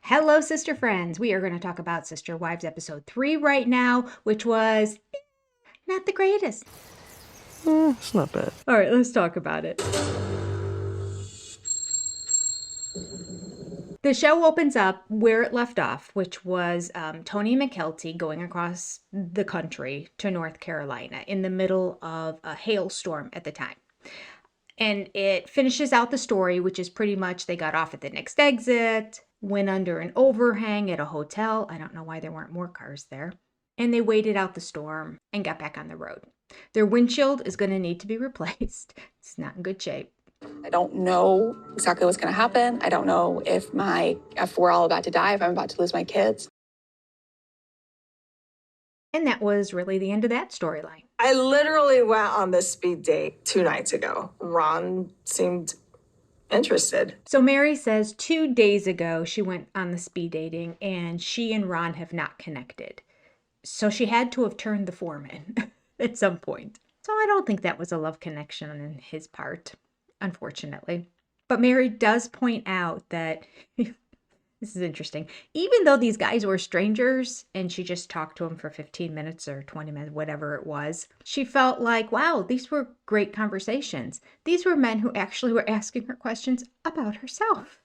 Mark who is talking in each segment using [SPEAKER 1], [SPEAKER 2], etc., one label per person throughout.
[SPEAKER 1] Hello, sister friends. We are going to talk about Sister Wives episode 3 right now, which was not the greatest.
[SPEAKER 2] It's not bad.
[SPEAKER 1] All right, let's talk about it. The show opens up where it left off, which was Tony and Mykelti going across the country to North Carolina in the middle of a hailstorm at the time. And it finishes out the story, which is pretty much they got off at the next exit, went under an overhang at a hotel. I don't know why there weren't more cars there. And they waited out the storm and got back on the road. Their windshield is going to need to be replaced. It's not in good shape.
[SPEAKER 3] I don't know exactly what's going to happen. I don't know if we're all about to die, if I'm about to lose my kids.
[SPEAKER 1] And that was really the end of that storyline.
[SPEAKER 2] I literally went on this speed date 2 nights ago. Ron seemed interested.
[SPEAKER 1] So Mary says 2 days ago she went on the speed dating and she and Ron have not connected. So she had to have turned the foreman at some point. So I don't think that was a love connection on his part, unfortunately. But Mary does point out that this is interesting. Even though these guys were strangers and she just talked to them for 15 minutes or 20 minutes, whatever it was, she felt like, wow, these were great conversations. These were men who actually were asking her questions about herself.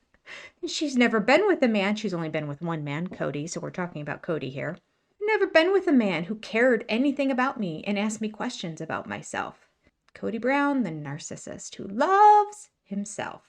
[SPEAKER 1] She's never been with a man. She's only been with one man, Kody. So we're talking about Kody here. Never been with a man who cared anything about me and asked me questions about myself. Kody Brown, the narcissist who loves himself.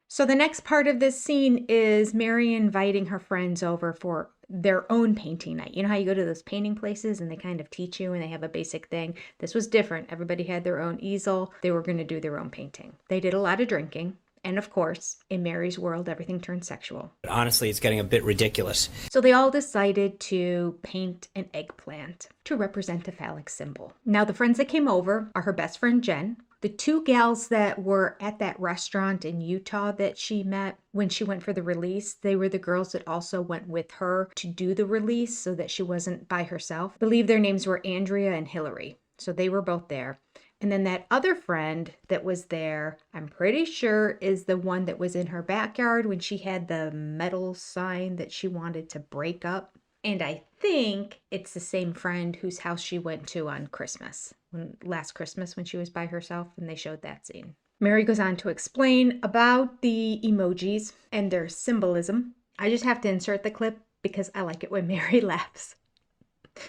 [SPEAKER 1] So the next part of this scene is Mary inviting her friends over for their own painting night. You know how you go to those painting places and they kind of teach you and they have a basic thing? This was different. Everybody had their own easel. They were going to do their own painting. They did a lot of drinking. And of course, in Mary's world, everything turned sexual.
[SPEAKER 4] Honestly, it's getting a bit ridiculous.
[SPEAKER 1] So they all decided to paint an eggplant to represent a phallic symbol. Now, the friends that came over are her best friend, Jen. The 2 gals that were at that restaurant in Utah that she met when she went for the release, they were the girls that also went with her to do the release so that she wasn't by herself. I believe their names were Andrea and Hillary. So they were both there. And then that other friend that was there, I'm pretty sure is the one that was in her backyard when she had the metal sign that she wanted to break up. And I think it's the same friend whose house she went to on Christmas, last Christmas when she was by herself, and they showed that scene. Mary goes on to explain about the emojis and their symbolism. I just have to insert the clip because I like it when Mary laughs.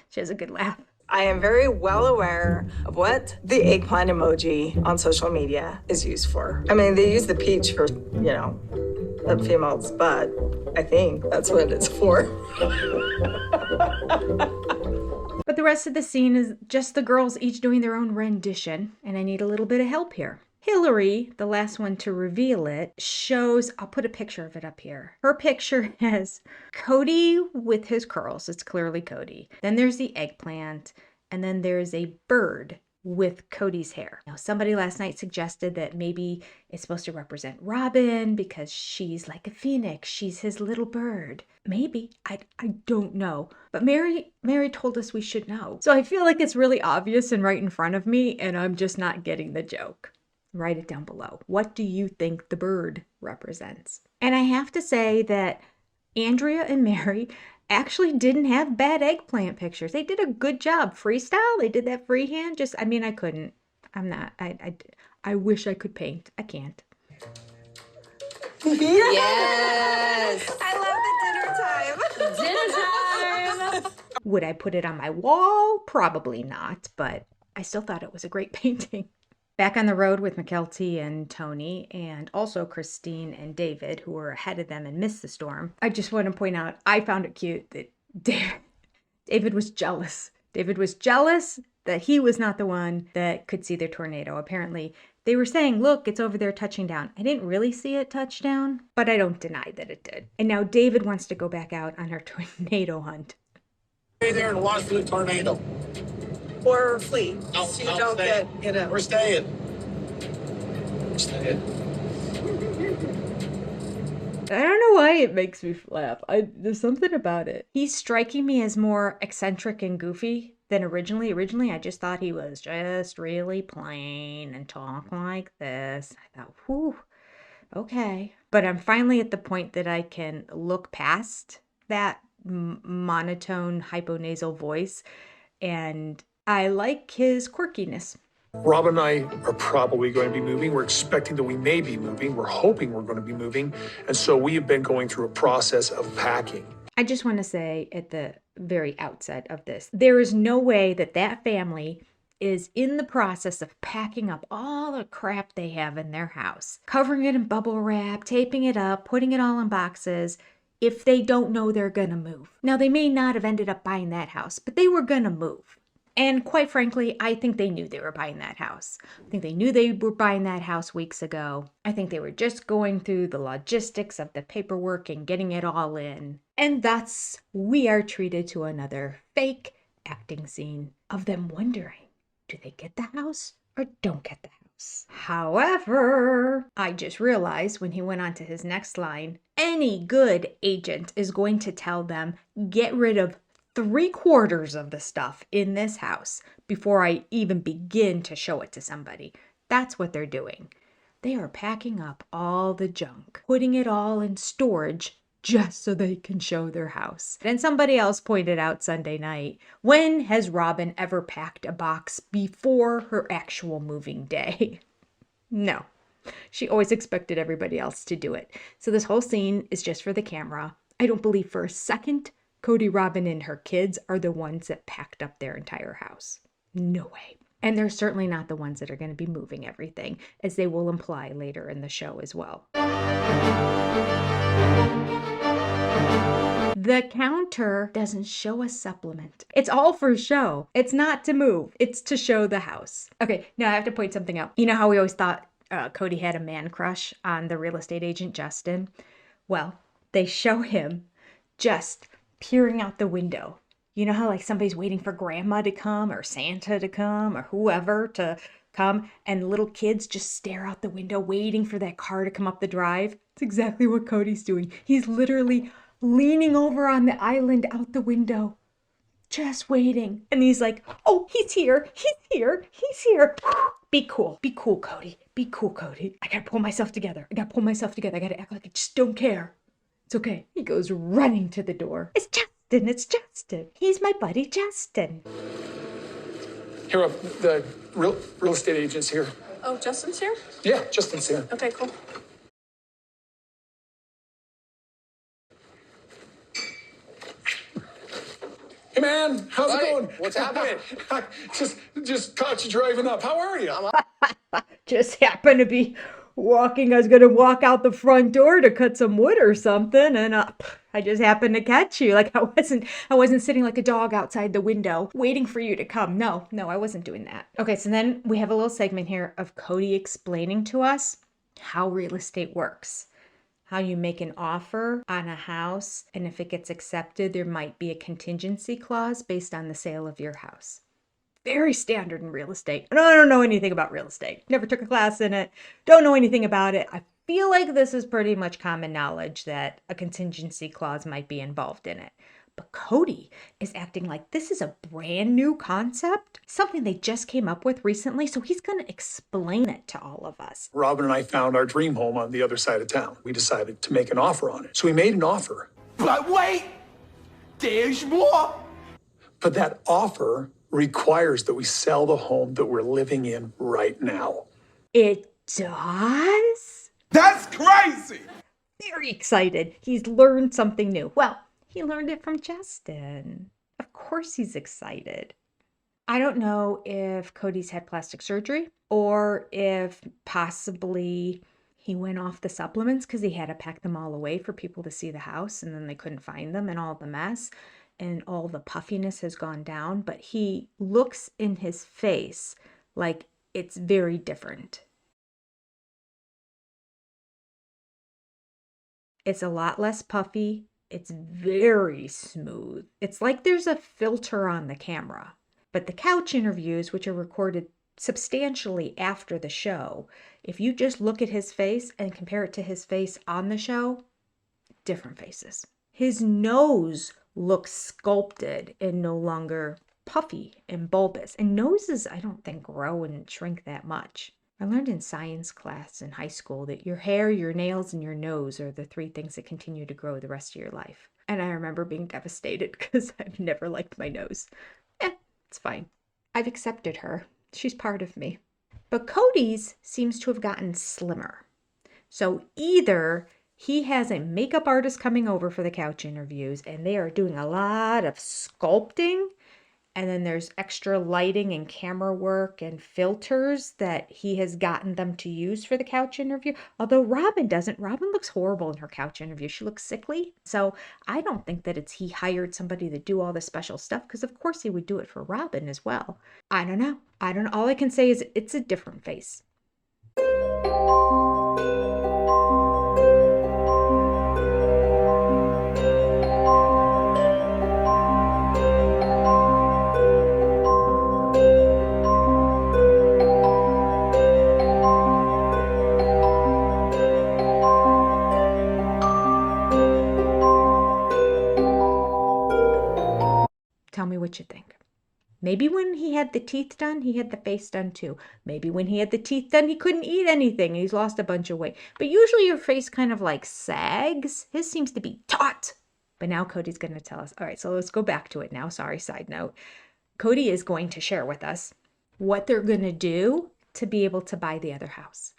[SPEAKER 1] She has a good laugh.
[SPEAKER 2] I am very well aware of what the eggplant emoji on social media is used for. I mean, they use the peach for, a female's butt. I think that's what it's for.
[SPEAKER 1] But the rest of the scene is just the girls each doing their own rendition, and I need a little bit of help here. Hillary, the last one to reveal it, shows, I'll put a picture of it up here. Her picture has Kody with his curls. It's clearly Kody. Then there's the eggplant, and then there's a bird with Kody's hair. Now, somebody last night suggested that maybe it's supposed to represent Robyn because she's like a phoenix. She's his little bird. Maybe. I don't know. But Mary told us we should know. So I feel like it's really obvious and right in front of me, and I'm just not getting the joke. Write it down below. What do you think the bird represents? And I have to say that Andrea and Mary actually didn't have bad eggplant pictures. They did a good job. Freestyle, they did that freehand. I couldn't. I wish I could paint. I can't.
[SPEAKER 3] Yes!
[SPEAKER 2] I love the dinner time.
[SPEAKER 3] Dinner time!
[SPEAKER 1] Would I put it on my wall? Probably not, but I still thought it was a great painting. Back on the road with Mykelti and Tony, and also Christine and David, who were ahead of them and missed the storm. I just want to point out, I found it cute that David was jealous. David was jealous that he was not the one that could see the tornado. Apparently, they were saying, look, it's over there touching down. I didn't really see it touch down, but I don't deny that it did. And now David wants to go back out on her tornado hunt.
[SPEAKER 5] Stay there and watch the tornado.
[SPEAKER 2] Or flee.
[SPEAKER 5] No,
[SPEAKER 2] So you
[SPEAKER 5] no,
[SPEAKER 2] don't
[SPEAKER 5] stay.
[SPEAKER 2] get,
[SPEAKER 5] We're staying. We're staying.
[SPEAKER 1] I don't know why it makes me laugh. There's something about it. He's striking me as more eccentric and goofy than originally. Originally, I just thought he was just really plain and talk like this. I thought, whew, okay. But I'm finally at the point that I can look past that monotone hyponasal voice, and I like his quirkiness.
[SPEAKER 5] Robyn and I are probably going to be moving. We're expecting that we may be moving. We're hoping we're going to be moving. And so we have been going through a process of packing.
[SPEAKER 1] I just want to say at the very outset of this, there is no way that that family is in the process of packing up all the crap they have in their house, covering it in bubble wrap, taping it up, putting it all in boxes, if they don't know they're gonna move. Now, they may not have ended up buying that house, but they were gonna move. And quite frankly, I think they knew they were buying that house. I think they knew they were buying that house weeks ago. I think they were just going through the logistics of the paperwork and getting it all in. And thus, we are treated to another fake acting scene of them wondering, do they get the house or don't get the house? However, I just realized when he went on to his next line, any good agent is going to tell them, get rid of 3/4 of the stuff in this house before I even begin to show it to somebody. That's what they're doing. They are packing up all the junk, putting it all in storage just so they can show their house. And somebody else pointed out Sunday night, when has Robyn ever packed a box before her actual moving day? No. She always expected everybody else to do it. So this whole scene is just for the camera. I don't believe for a second Kody, Robyn, and her kids are the ones that packed up their entire house. No way. And they're certainly not the ones that are going to be moving everything, as they will imply later in the show as well. The counter doesn't show a supplement. It's all for show. It's not to move. It's to show the house. Okay, now I have to point something out. You know how we always thought Kody had a man crush on the real estate agent, Justin? Well, they show him just peering out the window. You know how like somebody's waiting for grandma to come or Santa to come or whoever to come, and little kids just stare out the window waiting for that car to come up the drive? It's exactly what Kody's doing. He's literally leaning over on the island out the window, just waiting. And he's like, oh, he's here, he's here, he's here. Be cool, Kody, be cool, Kody. I gotta pull myself together. I gotta act like I just don't care. It's okay. He goes running to the door. It's Justin. He's my buddy, Justin.
[SPEAKER 5] Here up, the real estate agent's here.
[SPEAKER 3] Oh, Justin's here?
[SPEAKER 5] Yeah, Justin's here.
[SPEAKER 3] Okay, cool.
[SPEAKER 5] Hey man, how's it going?
[SPEAKER 6] What's happening?
[SPEAKER 5] just caught you driving up. How are you?
[SPEAKER 1] Just happened to be walking. I was going to walk out the front door to cut some wood or something, and I just happened to catch you. Like I wasn't sitting like a dog outside the window waiting for you to come. No, I wasn't doing that. Okay, so then we have a little segment here of Kody explaining to us how real estate works. How you make an offer on a house, and if it gets accepted, there might be a contingency clause based on the sale of your house. Very standard in real estate. And I don't know anything about real estate. Never took a class in it. Don't know anything about it. I feel like this is pretty much common knowledge that a contingency clause might be involved in it. But Kody is acting like this is a brand new concept, something they just came up with recently, so he's going to explain it to all of us.
[SPEAKER 5] Robyn and I found our dream home on the other side of town. We decided to make an offer on it. So we made an offer.
[SPEAKER 6] But wait! There's more!
[SPEAKER 5] But that offer requires that we sell the home that we're living in right now.
[SPEAKER 1] It does?
[SPEAKER 6] That's crazy!
[SPEAKER 1] Very excited. He's learned something new. Well, he learned it from Justin. Of course he's excited. I don't know if Kody's had plastic surgery or if possibly he went off the supplements because he had to pack them all away for people to see the house, and then they couldn't find them, and all the mess and all the puffiness has gone down. But he looks in his face like it's very different. It's a lot less puffy. It's very smooth. It's like there's a filter on the camera. But the couch interviews, which are recorded substantially after the show, if you just look at his face and compare it to his face on the show, different faces. His nose looks sculpted and no longer puffy and bulbous. And noses, I don't think, grow and shrink that much. I learned in science class in high school that your hair, your nails, and your nose are the 3 things that continue to grow the rest of your life. And I remember being devastated because I've never liked my nose. It's fine. I've accepted her. She's part of me. But KODY'S seems to have gotten slimmer. So either he has a makeup artist coming over for the couch interviews and they are doing a lot of sculpting, and then there's extra lighting and camera work and filters that he has gotten them to use for the couch interview. Although Robyn doesn't. Robyn looks horrible in her couch interview. She looks sickly. So I don't think that it's he hired somebody to do all this special stuff, because of course he would do it for Robyn as well. I don't know. All I can say is it's a different face. Tell me what you think. Maybe when he had the teeth done, he had the face done too. Maybe when he had the teeth done, he couldn't eat anything. He's lost a bunch of weight. But usually your face kind of like sags. His seems to be taut. But now KODY'S going to tell us. All right, so let's go back to it now. Sorry, side note. KODY is going to share with us what they're going to do to be able to buy the other house.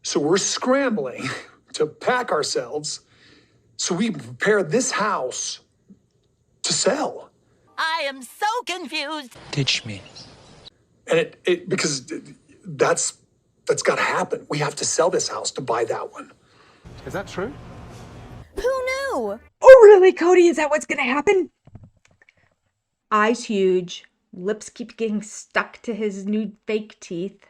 [SPEAKER 5] So we're scrambling to pack ourselves so we prepare this house to sell.
[SPEAKER 7] I am so confused.
[SPEAKER 6] Teach me.
[SPEAKER 5] And because that's got to happen. We have to sell this house to buy that one.
[SPEAKER 6] Is that true?
[SPEAKER 7] Who knew?
[SPEAKER 1] Oh, really, KODY? Is that what's going to happen? Eyes huge. Lips keep getting stuck to his new fake teeth.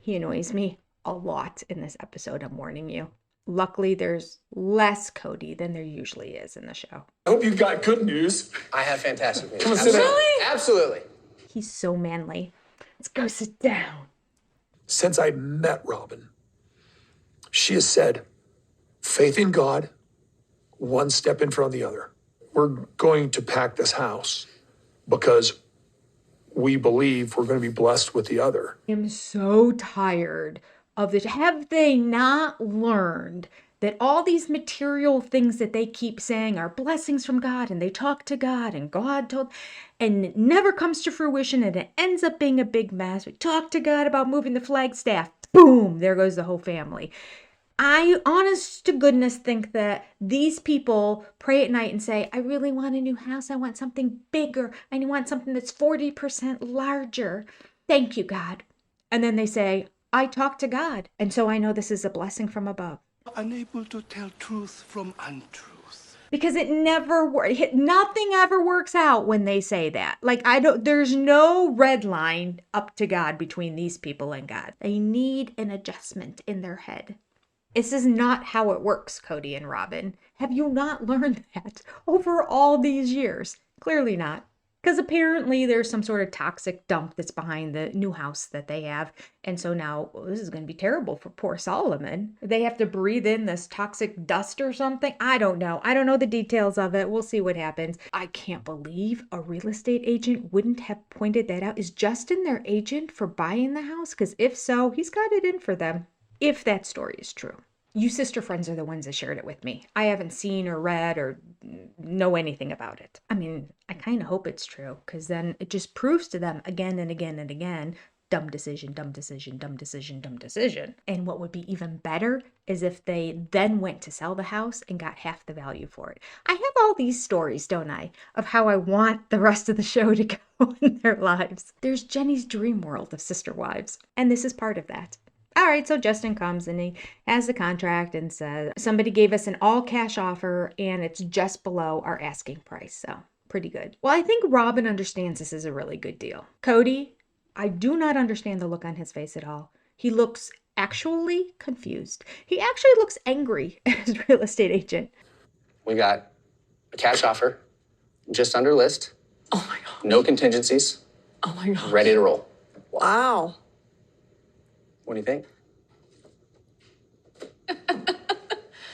[SPEAKER 1] He annoys me a lot in this episode, I'm warning you. Luckily, there's less KODY than there usually is in the show.
[SPEAKER 5] I hope you've got good news.
[SPEAKER 4] I have fantastic news.
[SPEAKER 5] Come on, sit down.
[SPEAKER 4] Absolutely.
[SPEAKER 1] He's so manly. Let's go sit down.
[SPEAKER 5] Since I met Robyn, she has said, faith in God, one step in front of the other. We're going to pack this house because we believe we're going to be blessed with the other.
[SPEAKER 1] I'm so tired of this. Have they not learned that all these material things that they keep saying are blessings from God, and they talk to God and God told, and it never comes to fruition, and it ends up being a big mess. We talk to God about moving the Flagstaff. Boom, there goes the whole family. I, honest to goodness, think that these people pray at night and say, I really want a new house. I want something bigger. I want something that's 40% larger. Thank you, God. And then they say, I talk to God, and so I know this is a blessing from above.
[SPEAKER 6] Unable to tell truth from untruth.
[SPEAKER 1] Because it never works. Nothing ever works out when they say that. Like, there's no red line up to God between these people and God. They need an adjustment in their head. This is not how it works, KODY and Robyn. Have you not learned that over all these years? Clearly not. Because apparently there's some sort of toxic dump that's behind the new house that they have. And so now, this is going to be terrible for poor Solomon. They have to breathe in this toxic dust or something. I don't know. I don't know the details of it. We'll see what happens. I can't believe a real estate agent wouldn't have pointed that out. Is Justin their agent for buying the house? Because if so, he's got it in for them. If that story is true. You sister friends are the ones that shared it with me. I haven't seen or read or know anything about it. I mean, I kind of hope it's true, because then it just proves to them again and again and again, dumb decision, dumb decision, dumb decision, dumb decision. And what would be even better is if they then went to sell the house and got half the value for it. I have all these stories, don't I, of how I want the rest of the show to go in their lives. There's Jenny's dream world of sister wives, and this is part of that. All right, so Justin comes and he has the contract and says, somebody gave us an all cash offer and it's just below our asking price. So pretty good. Well, I think Robyn understands this is a really good deal. KODY, I do not understand the look on his face at all. He looks actually confused. He actually looks angry at his real estate agent.
[SPEAKER 8] We got a cash offer, just under list.
[SPEAKER 2] Oh my God.
[SPEAKER 8] No contingencies.
[SPEAKER 2] Oh my God.
[SPEAKER 8] Ready to roll.
[SPEAKER 2] Wow.
[SPEAKER 8] What do you think?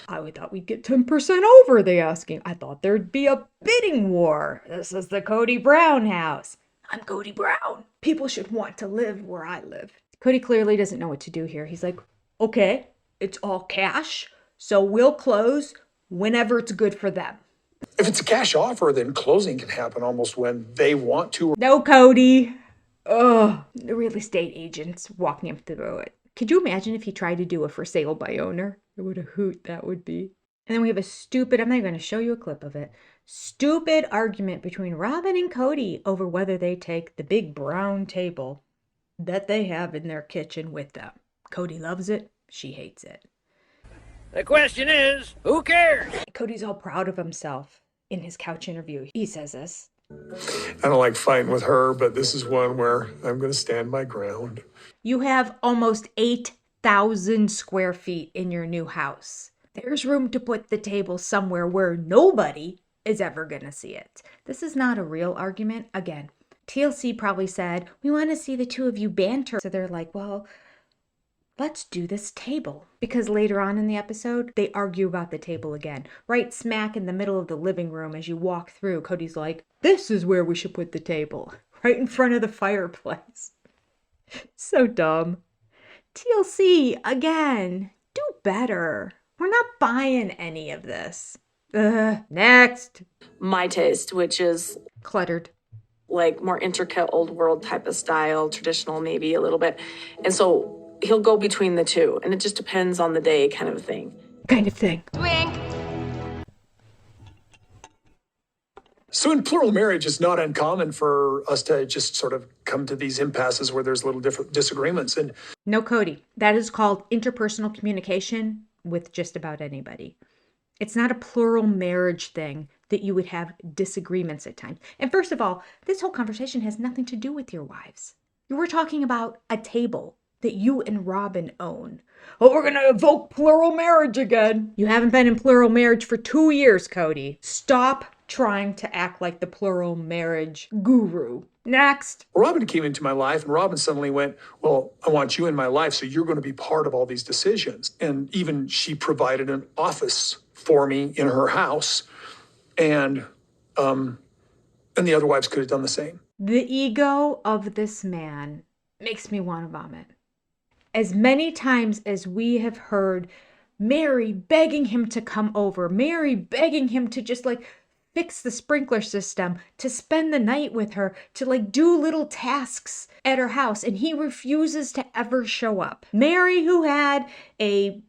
[SPEAKER 1] I thought we'd get 10% over the asking. I thought there'd be a bidding war. This is the KODY Brown house. I'm KODY Brown. People should want to live where I live. Kody clearly doesn't know what to do here. He's like, okay, it's all cash, so we'll close whenever it's good for them.
[SPEAKER 5] If it's a cash offer, then closing can happen almost when they want to.
[SPEAKER 1] No, Kody. Ugh. The real estate agents walking him through it. Could you imagine if he tried to do a for sale by owner? What a hoot that would be. And then we have a stupid, I'm not even going to show you a clip of it, stupid argument between Robyn and Kody over whether they take the big brown table that they have in their kitchen with them. Kody loves it. She hates it.
[SPEAKER 9] The question is, who cares?
[SPEAKER 1] Cody's all proud of himself in his couch interview. He says this.
[SPEAKER 5] I don't like fighting with her, but this is one where I'm going to stand my ground.
[SPEAKER 1] You have almost 8,000 square feet in your new house. There's room to put the table somewhere where nobody is ever going to see it. This is not a real argument. Again, TLC probably said, we want to see the two of you banter. So they're like, well, let's do this table. Because later on in the episode, they argue about the table again. Right smack in the middle of the living room as you walk through, Cody's like, this is where we should put the table. Right in front of the fireplace. So dumb. TLC, again, do better. We're not buying any of this. Next.
[SPEAKER 10] My taste, which is
[SPEAKER 1] cluttered,
[SPEAKER 10] like more intricate old world type of style, traditional maybe a little bit. And so he'll go between the two, and it just depends on the day kind of thing.
[SPEAKER 7] Wink.
[SPEAKER 5] So in plural marriage, it's not uncommon for us to just sort of come to these impasses where there's little different disagreements. And
[SPEAKER 1] no, Kody, that is called interpersonal communication with just about anybody. It's not a plural marriage thing that you would have disagreements at times. And first of all, this whole conversation has nothing to do with your wives. You were talking about a table that you and Robyn own. Oh, we're going to evoke plural marriage again. You haven't been in plural marriage for 2 years, Kody. Stop trying to act like the plural marriage guru. Next.
[SPEAKER 5] Robyn came into my life, and Robyn suddenly went, well, I want you in my life, so you're going to be part of all these decisions. And even she provided an office for me in her house. And the other wives could have done the same.
[SPEAKER 1] The ego of this man makes me want to vomit. As many times as we have heard Mary begging him to come over, Mary begging him to just like fix the sprinkler system, to spend the night with her, to like do little tasks at her house, and he refuses to ever show up. Mary, who had a,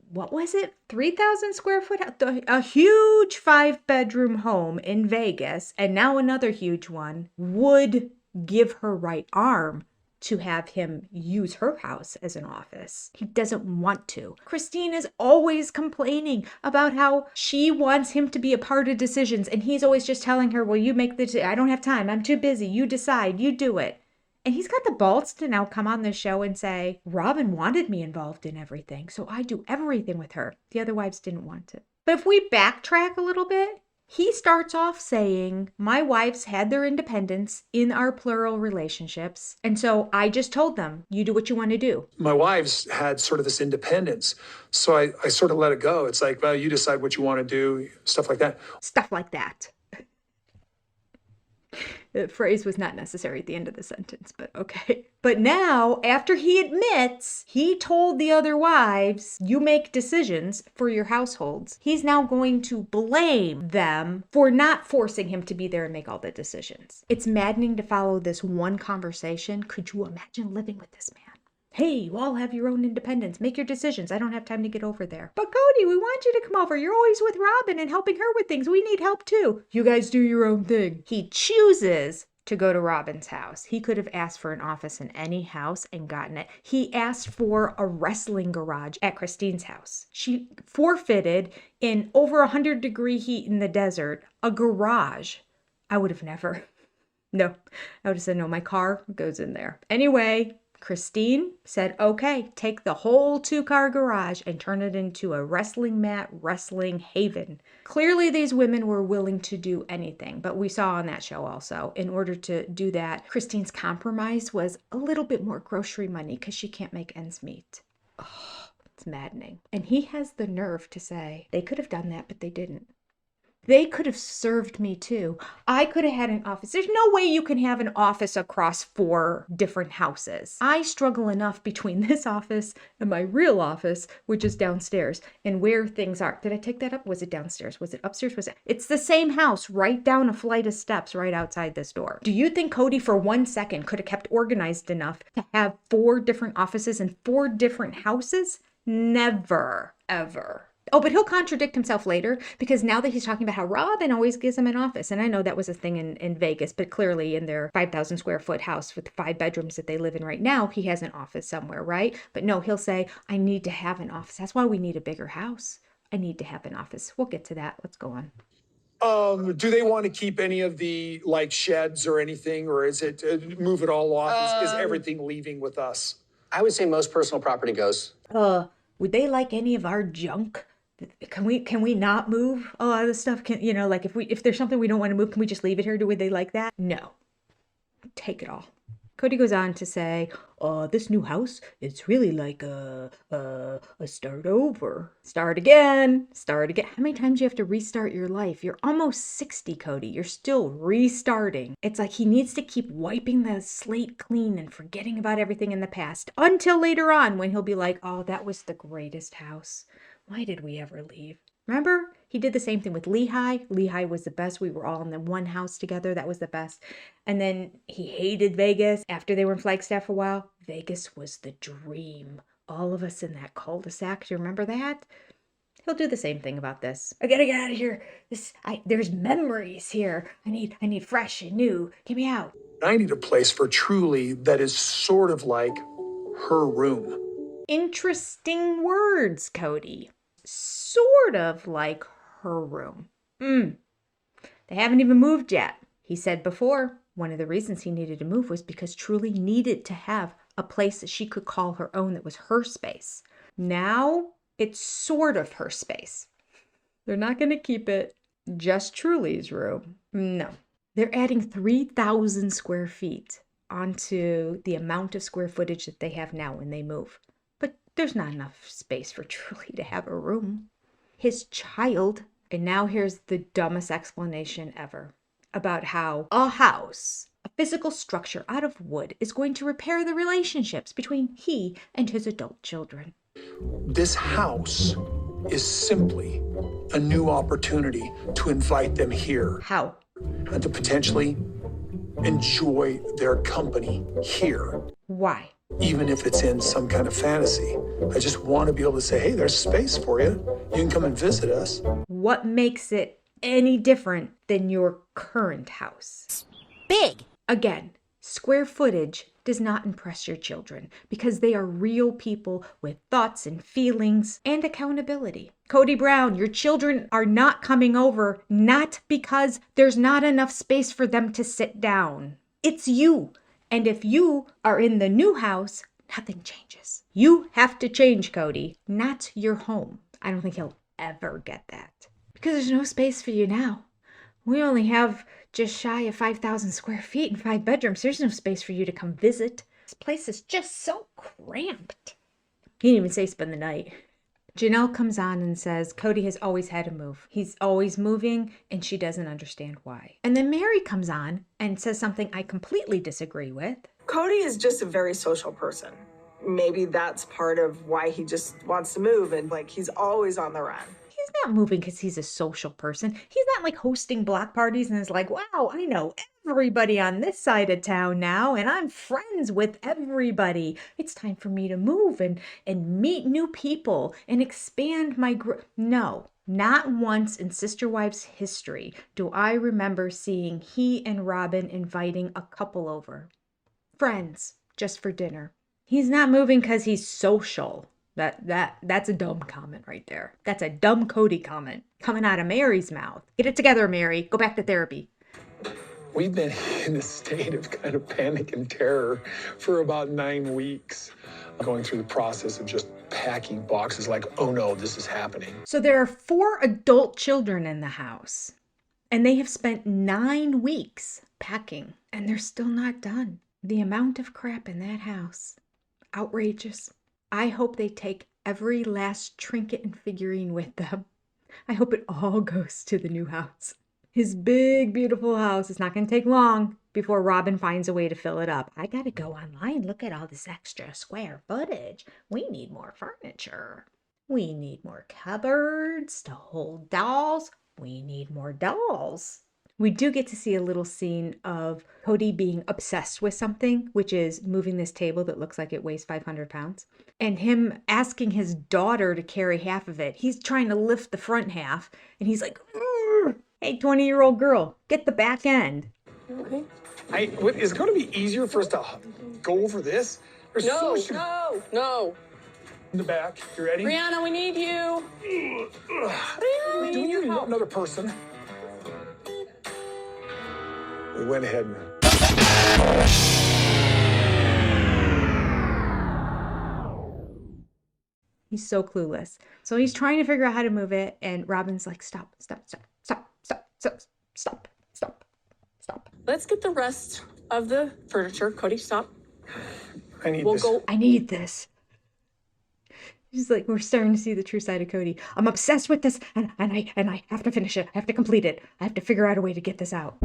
[SPEAKER 1] 3,000 square foot, a huge 5-bedroom home in Vegas, and now another huge one, would give her right arm to have him use her house as an office. He doesn't want to. Christine is always complaining about how she wants him to be a part of decisions, and he's always just telling her, well, you make I don't have time, I'm too busy, you decide, you do it. And he's got the balls to now come on the show and say, Robyn wanted me involved in everything, so I do everything with her. The other wives didn't want it. But if we backtrack a little bit, he starts off saying, my wives had their independence in our plural relationships, and so I just told them, you do what you want to do.
[SPEAKER 5] My wives had sort of this independence, so I sort of let it go. It's like, well, you decide what you want to do, stuff like that.
[SPEAKER 1] Stuff like that. The phrase was not necessary at the end of the sentence, but okay. But now, after he admits he told the other wives, you make decisions for your households, he's now going to blame them for not forcing him to be there and make all the decisions. It's maddening to follow this one conversation. Could you imagine living with this man? Hey, you all have your own independence. Make your decisions. I don't have time to get over there. But Kody, we want you to come over. You're always with Robyn and helping her with things. We need help too. You guys do your own thing. He chooses to go to Robyn's house. He could have asked for an office in any house and gotten it. He asked for a wrestling garage at Christine's house. She forfeited in over 100-degree heat in the desert a garage. I would have never. No, I would have said, no, my car goes in there. Anyway, Christine said, okay, take the whole 2-car garage and turn it into a wrestling mat, wrestling haven. Clearly, these women were willing to do anything, but we saw on that show also, in order to do that, Christine's compromise was a little bit more grocery money because she can't make ends meet. Oh, it's maddening. And he has the nerve to say, they could have done that, but they didn't. They could have served me too. I could have had an office. There's no way you can have an office across 4 different houses. I struggle enough between this office and my real office, which is downstairs, and where things are. Did I take that up? Was it downstairs? Was it upstairs? Was it? It's the same house, right down a flight of steps right outside this door. Do you think Kody for 1 second could have kept organized enough to have 4 different offices and 4 different houses? Never, ever. Oh, but he'll contradict himself later because now that he's talking about how Robyn always gives him an office. And I know that was a thing in Vegas, but clearly in their 5,000 square foot house with 5 bedrooms that they live in right now, he has an office somewhere, right? But no, he'll say, I need to have an office. That's why we need a bigger house. I need to have an office. We'll get to that. Let's go on.
[SPEAKER 5] Do they want to keep any of the like sheds or anything, or is it move it all off? Is everything leaving with us?
[SPEAKER 8] I would say most personal property goes.
[SPEAKER 1] Would they like any of our junk? Can we not move a lot of the stuff? Can, you know, like if there's something we don't want to move, can we just leave it here? Would they like that? No. Take it all. Kody goes on to say, this new house, it's really like a start over. Start again. Start again. How many times do you have to restart your life? You're almost 60, Kody. You're still restarting. It's like he needs to keep wiping the slate clean and forgetting about everything in the past until later on when he'll be like, oh, that was the greatest house. Why did we ever leave? Remember? He did the same thing with Lehi. Lehi was the best. We were all in the one house together. That was the best. And then he hated Vegas after they were in Flagstaff for a while. Vegas was the dream. All of us in that cul-de-sac. Do you remember that? He'll do the same thing about this. I gotta get out of here. There's memories here. I need fresh and new. Get me out.
[SPEAKER 5] I need a place for Truly that is sort of like her room.
[SPEAKER 1] Interesting words, Kody. Sort of like her room. They haven't even moved yet. He said before, one of the reasons he needed to move was because Truly needed to have a place that she could call her own that was her space. Now, it's sort of her space. They're not going to keep it just Truly's room. No. They're adding 3,000 square feet onto the amount of square footage that they have now when they move. But there's not enough space for Truly to have a room. His child, and now here's the dumbest explanation ever, about how a house, a physical structure out of wood, is going to repair the relationships between he and his adult children.
[SPEAKER 5] This house is simply a new opportunity to invite them here.
[SPEAKER 1] How?
[SPEAKER 5] And to potentially enjoy their company here.
[SPEAKER 1] Why?
[SPEAKER 5] Even if it's in some kind of fantasy. I just want to be able to say, hey, there's space for you. You can come and visit us.
[SPEAKER 1] What makes it any different than your current house?
[SPEAKER 7] Big.
[SPEAKER 1] Again, square footage does not impress your children because they are real people with thoughts and feelings and accountability. Kody Brown, your children are not coming over not because there's not enough space for them to sit down. It's you. And if you are in the new house, nothing changes. You have to change, Kody, not your home. I don't think he'll ever get that because there's no space for you now. We only have just shy of 5,000 square feet and 5 bedrooms. There's no space for you to come visit. This place is just so cramped. He didn't even say spend the night. Janelle comes on and says Kody has always had to move. He's always moving and she doesn't understand why. And then Mary comes on and says something I completely disagree with.
[SPEAKER 2] Kody is just a very social person. Maybe that's part of why he just wants to move and like he's always on the run.
[SPEAKER 1] He's not moving because he's a social person. He's not like hosting block parties and is like, wow, I know everybody on this side of town now and I'm friends with everybody. It's time for me to move and meet new people and expand my group. No, not once in Sister Wives history do I remember seeing he and Robyn inviting a couple over. Friends, just for dinner. He's not moving because he's social. That's a dumb comment right there. That's a dumb Kody comment coming out of Mary's mouth. Get it together, Mary. Go back to therapy.
[SPEAKER 5] We've been in a state of kind of panic and terror for about 9 weeks. Going through the process of just packing boxes like, oh no, this is happening.
[SPEAKER 1] So there are 4 adult children in the house. And they have spent 9 weeks packing. And they're still not done. The amount of crap in that house. Outrageous. I hope they take every last trinket and figurine with them. I hope it all goes to the new house. His big, beautiful house. It's not going to take long before Robyn finds a way to fill it up. I got to go online. Look at all this extra square footage. We need more furniture. We need more cupboards to hold dolls. We need more dolls. We do get to see a little scene of Kody being obsessed with something, which is moving this table that looks like it weighs 500 pounds, and him asking his daughter to carry half of it. He's trying to lift the front half, and he's like, hey, 20-year-old girl, get the back end.
[SPEAKER 3] Okay.
[SPEAKER 5] Is it going to be easier for us to go over this?
[SPEAKER 10] No.
[SPEAKER 5] In the back. You ready?
[SPEAKER 10] Brianna, we need you. Brianna,
[SPEAKER 5] Do you need another person? We went ahead and...
[SPEAKER 1] He's so clueless. So he's trying to figure out how to move it, and Robyn's like, stop.
[SPEAKER 10] Let's get the rest of the furniture. Kody, stop.
[SPEAKER 5] I need
[SPEAKER 1] I need this. She's like, we're starting to see the true side of Kody. I'm obsessed with this, and I have to finish it. I have to complete it. I have to figure out a way to get this out.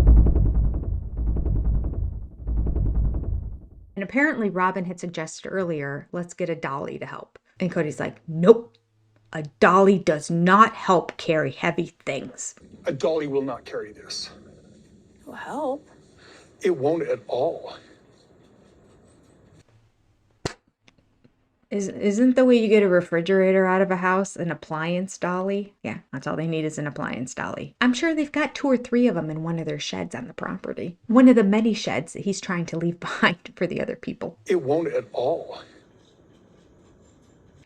[SPEAKER 1] And apparently Robyn had suggested earlier, let's get a dolly to help. And Kody's like, nope. A dolly does not help carry heavy things.
[SPEAKER 5] A dolly will not carry this.
[SPEAKER 10] It'll help.
[SPEAKER 5] It won't at all.
[SPEAKER 1] Isn't the way you get a refrigerator out of a house an appliance dolly? Yeah, that's all they need is an appliance dolly. I'm sure they've got 2 or 3 of them in one of their sheds on the property. One of the many sheds that he's trying to leave behind for the other people.
[SPEAKER 5] It won't at all.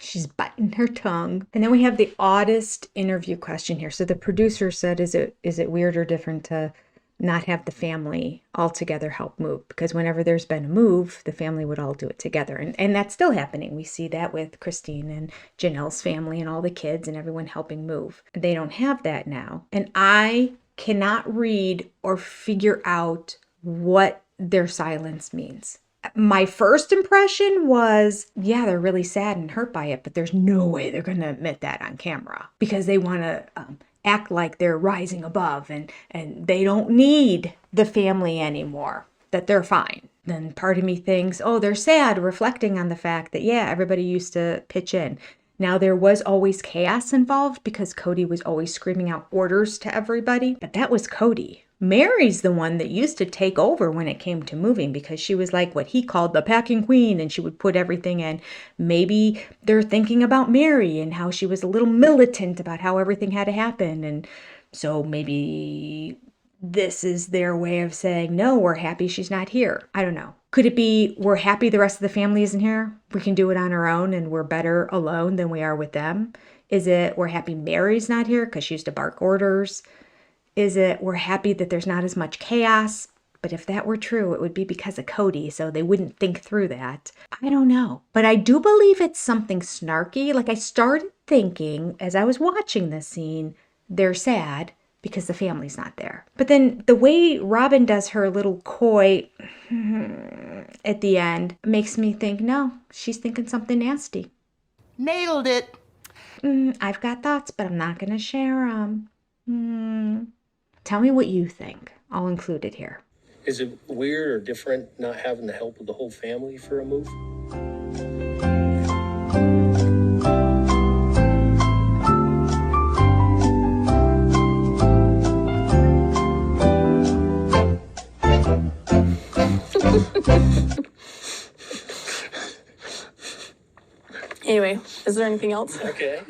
[SPEAKER 1] She's biting her tongue. And then we have the oddest interview question here. So the producer said, is it weird or different to not have the family all together help move? Because whenever there's been a move, the family would all do it together. And that's still happening. We see that with Christine and Janelle's family and all the kids and everyone helping move. They don't have that now. And I cannot read or figure out what their silence means. My first impression was, yeah, they're really sad and hurt by it, but there's no way they're going to admit that on camera because they want to act like they're rising above and they don't need the family anymore, that they're fine. Then part of me thinks, oh, they're sad, reflecting on the fact that, yeah, everybody used to pitch in. Now, there was always chaos involved because Kody was always screaming out orders to everybody, but that was Kody. Mary's the one that used to take over when it came to moving because she was like what he called the packing queen and she would put everything in. Maybe they're thinking about Mary and how she was a little militant about how everything had to happen. And so maybe this is their way of saying, no, we're happy she's not here. I don't know. Could it be we're happy the rest of the family isn't here? We can do it on our own and we're better alone than we are with them? Is it we're happy Mary's not here because she used to bark orders? Is it we're happy that there's not as much chaos? But if that were true, it would be because of Kody, so they wouldn't think through that. I don't know. But I do believe it's something snarky. Like I started thinking as I was watching this scene, they're sad because the family's not there. But then the way Robyn does her little coy at the end makes me think, no, she's thinking something nasty.
[SPEAKER 7] Nailed it.
[SPEAKER 1] I've got thoughts, but I'm not going to share them. Tell me what you think. I'll include it here.
[SPEAKER 11] Is it weird or different not having the help of the whole family for a move?
[SPEAKER 10] Anyway, is there anything else?
[SPEAKER 11] Okay.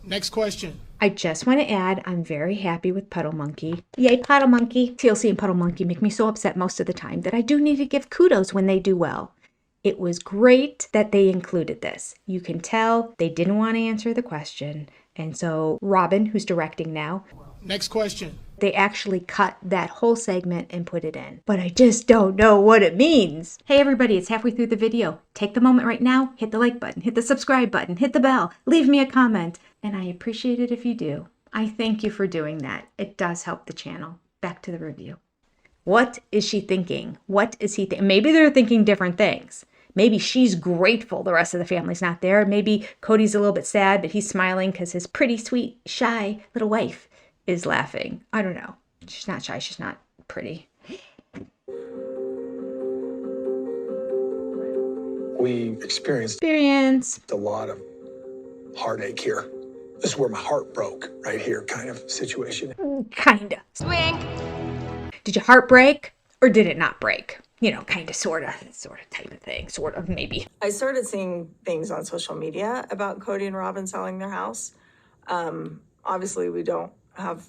[SPEAKER 6] Next question.
[SPEAKER 1] I just want to add, I'm very happy with Puddle Monkey. Yay, Puddle Monkey. TLC and Puddle Monkey make me so upset most of the time that I do need to give kudos when they do well. It was great that they included this. You can tell they didn't want to answer the question. And so Robyn, who's directing now,
[SPEAKER 6] Next question.
[SPEAKER 1] they actually cut that whole segment and put it in. But I just don't know what it means. Hey everybody, it's halfway through the video. Take the moment right now, hit the like button, hit the subscribe button, hit the bell, leave me a comment. And I appreciate it if you do. I thank you for doing that. It does help the channel. Back to the review. What is she thinking? What is he thinking? Maybe they're thinking different things. Maybe she's grateful the rest of the family's not there. Maybe Kody's a little bit sad, but he's smiling because his pretty, sweet, shy little wife is laughing. I don't know. She's not shy. She's not pretty.
[SPEAKER 5] We experienced a lot of heartache here. This is where my heart broke, right here, kind of situation.
[SPEAKER 1] Kinda. Swing. Did your heart break or did it not break? You know, kind of, sort of type of thing. Sort of, maybe.
[SPEAKER 2] I started seeing things on social media about Kody and Robyn selling their house. Obviously, we don't have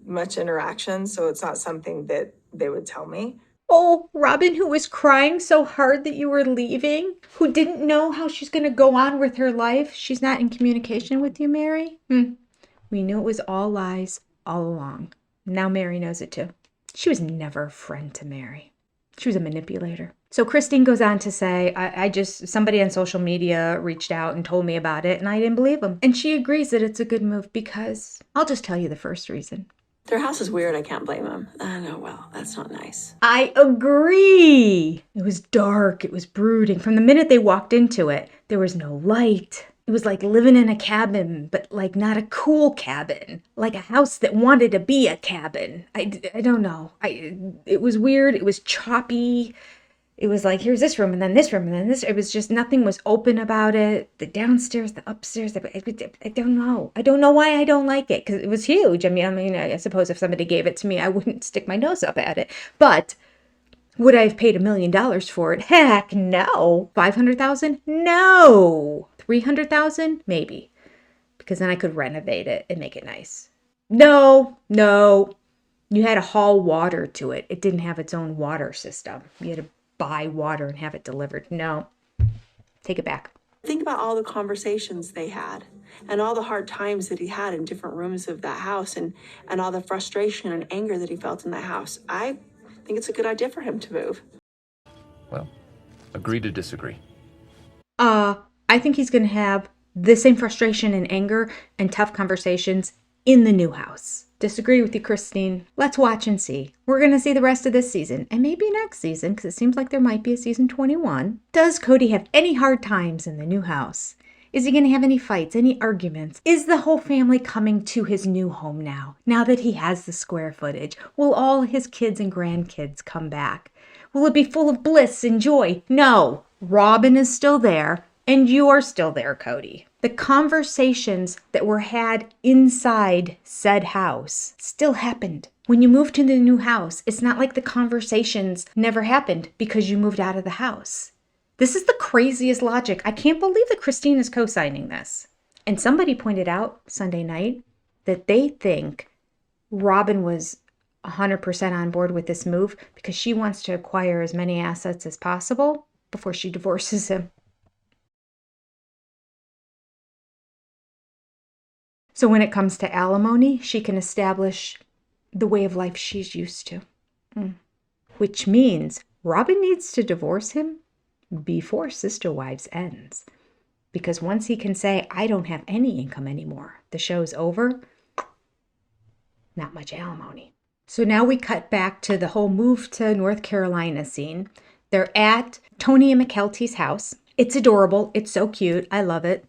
[SPEAKER 2] much interaction, so it's not something that they would tell me.
[SPEAKER 1] Oh, Robyn, who was crying so hard that you were leaving, who didn't know how she's going to go on with her life. She's not in communication with you, Mary? We knew it was all lies all along. Now Mary knows it too. She was never a friend to Mary. She was a manipulator. So Christine goes on to say, somebody on social media reached out and told me about it and I didn't believe them. And she agrees that it's a good move because, I'll just tell you the first reason.
[SPEAKER 10] Their house is weird. I can't blame them. I know, well, that's not nice.
[SPEAKER 1] I agree. It was dark. It was brooding. From the minute they walked into it, there was no light. It was like living in a cabin, but like not a cool cabin. Like a house that wanted to be a cabin. I don't know. It was weird. It was choppy. It was like, here's this room, and then this room, and then this. It was just, nothing was open about it. The downstairs, the upstairs. I don't know. I don't know why I don't like it, because it was huge. I mean, I suppose if somebody gave it to me, I wouldn't stick my nose up at it. But would I have paid $1 million for it? Heck no. $500,000? No. $300,000? Maybe. Because then I could renovate it and make it nice. No. You had to haul water to it. It didn't have its own water system. You had to buy water and have it delivered. No. Take it back.
[SPEAKER 3] Think about all the conversations they had and all the hard times that he had in different rooms of that house and all the frustration and anger that he felt in that house. I think it's a good idea for him to move.
[SPEAKER 12] Well, agree to disagree.
[SPEAKER 1] I think he's going to have the same frustration and anger and tough conversations in the new house. Disagree with you, Christine. Let's watch and see. We're going to see the rest of this season and maybe next season, because it seems like there might be a season 21. Does Kody have any hard times in the new house? Is he going to have any fights, any arguments? Is the whole family coming to his new home now that he has the square footage? Will all his kids and grandkids come back? Will it be full of bliss and joy? No. Robyn is still there, and you're still there, Kody. The conversations that were had inside said house still happened. When you move to the new house, it's not like the conversations never happened because you moved out of the house. This is the craziest logic. I can't believe that Christine is co-signing this. And somebody pointed out Sunday night that they think Robyn was 100% on board with this move because she wants to acquire as many assets as possible before she divorces him. So when it comes to alimony, she can establish the way of life she's used to. Which means Robyn needs to divorce him before Sister Wives ends. Because once he can say, I don't have any income anymore, the show's over, not much alimony. So now we cut back to the whole move to North Carolina scene. They're at Tony and Mykelti's house. It's adorable. It's so cute. I love it.